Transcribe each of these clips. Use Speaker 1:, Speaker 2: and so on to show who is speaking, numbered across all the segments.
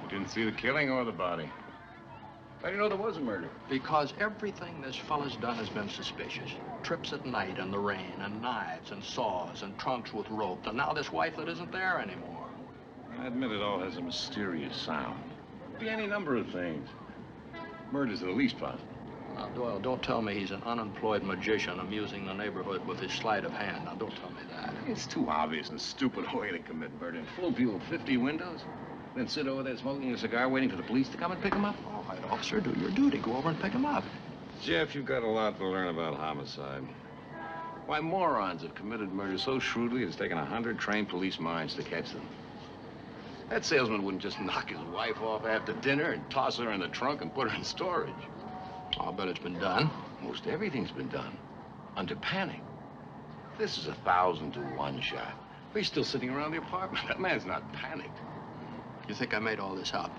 Speaker 1: Didn't see the killing or the body. How do you know there was a murder?
Speaker 2: Because everything this fella's done has been suspicious. Trips at night in the rain, and knives, and saws, and trunks with rope. And now this wife that isn't there anymore.
Speaker 1: I admit it all has a mysterious sound. Could be any number of things. Murder's the least possible.
Speaker 2: Now, Doyle, don't tell me he's an unemployed magician amusing the neighborhood with his sleight of hand. Now, don't tell me that.
Speaker 1: It's too obvious and stupid a way to commit murder. Fool people with 50 windows, then sit over there smoking a cigar waiting for the police to come and pick him up.
Speaker 2: All right, officer, do your duty. Go over and pick him up.
Speaker 1: Jeff, you've got a lot to learn about homicide. Why, morons have committed murder so shrewdly it's taken 100 trained police minds to catch them. That salesman wouldn't just knock his wife off after dinner and toss her in the trunk and put her in storage.
Speaker 2: I'll bet it's been done.
Speaker 1: Most everything's been done. Under panic. This is 1,000 to 1 shot. He's still sitting around the apartment. That man's not panicked.
Speaker 2: You think I made all this up?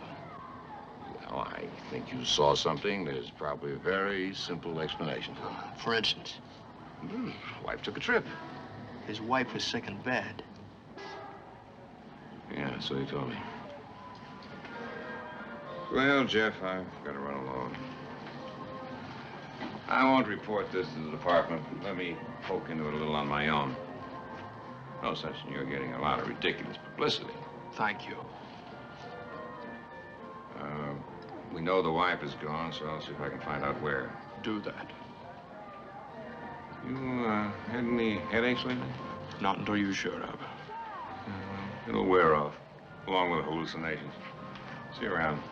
Speaker 1: Well, I think you saw something. There's probably a very simple explanation for it.
Speaker 2: For instance?
Speaker 1: Wife took a trip.
Speaker 2: His wife was sick in bed.
Speaker 1: Yeah, so he told me. Well, Jeff, I've got to run along. I won't report this to the department. Let me poke into it a little on my own. No such thing. You're getting a lot of ridiculous publicity.
Speaker 2: Thank you.
Speaker 1: We know the wife is gone, so I'll see if I can find out where.
Speaker 2: Do that.
Speaker 1: You, had any headaches lately?
Speaker 2: Not until you showed up.
Speaker 1: It'll wear off, along with hallucinations. See you around.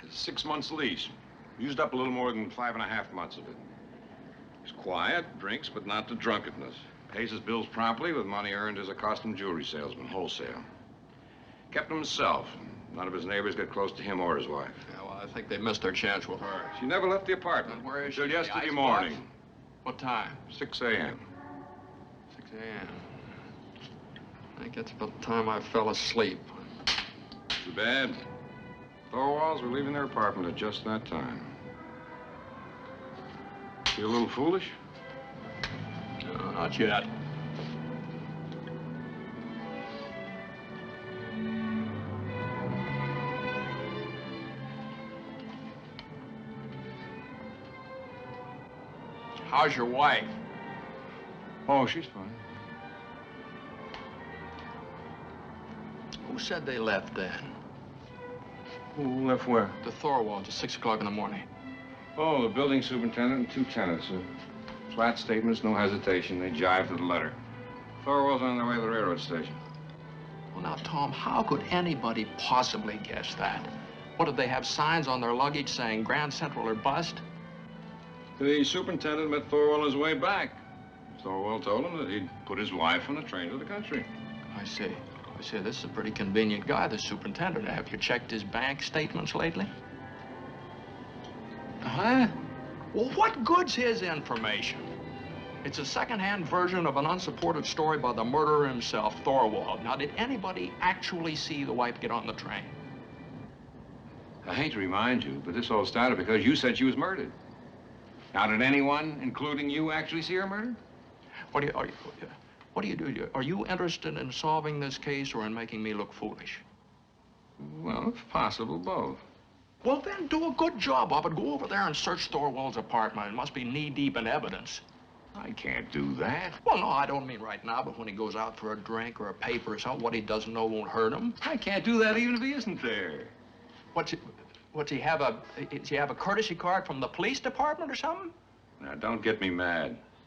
Speaker 1: It's a 6 months lease. Used up a little more than 5.5 months of it. He's quiet, drinks, but not to drunkenness. Pays his bills promptly with money earned as a costume jewelry salesman, wholesale. Kept him himself. None of his neighbors got close to him or his wife.
Speaker 2: Yeah, well, I think they missed their chance with her.
Speaker 1: She never left the apartment.
Speaker 2: And where is she?
Speaker 1: Until yesterday morning.
Speaker 2: What time?
Speaker 1: 6 a.m.
Speaker 2: 6 a.m. I think that's about the time I fell asleep.
Speaker 1: Too bad. Thorwalds were leaving their apartment at just that time. Feel a little foolish?
Speaker 2: No, not yet. How's your wife?
Speaker 1: Oh, she's fine.
Speaker 2: Who said they left then?
Speaker 1: Who left where?
Speaker 2: The Thorwalds at 6 o'clock in the morning.
Speaker 1: Oh, the building superintendent and 2 tenants. Flat statements, no hesitation. They jive to the letter. Thorwald's on their way to the railroad station.
Speaker 2: Well, now, Tom, how could anybody possibly guess that? What, did they have signs on their luggage saying Grand Central or bust?
Speaker 1: The superintendent met Thorwald on his way back. Thorwald told him that he'd put his wife on a train to the country.
Speaker 2: I see. I see. This is a pretty convenient guy, the superintendent. Have you checked his bank statements lately?
Speaker 1: Huh?
Speaker 2: Well, what good's his information? It's a second-hand version of an unsupported story by the murderer himself, Thorwald. Now, did anybody actually see the wife get on the train?
Speaker 1: I hate to remind you, but this all started because you said she was murdered. Now, did anyone, including you, actually see her murdered?
Speaker 2: What do you do? Are you interested in solving this case or in making me look foolish?
Speaker 1: Well, if possible, both.
Speaker 2: Well, then do a good job of it. Go over there and search Thorwald's apartment. It must be knee-deep in evidence.
Speaker 1: I can't do that.
Speaker 2: Well, no, I don't mean right now, but when he goes out for a drink or a paper or something, what he doesn't know won't hurt him.
Speaker 1: I can't do that even if he isn't there.
Speaker 2: Does he have a courtesy card from the police department or something?
Speaker 1: Now, don't get me mad.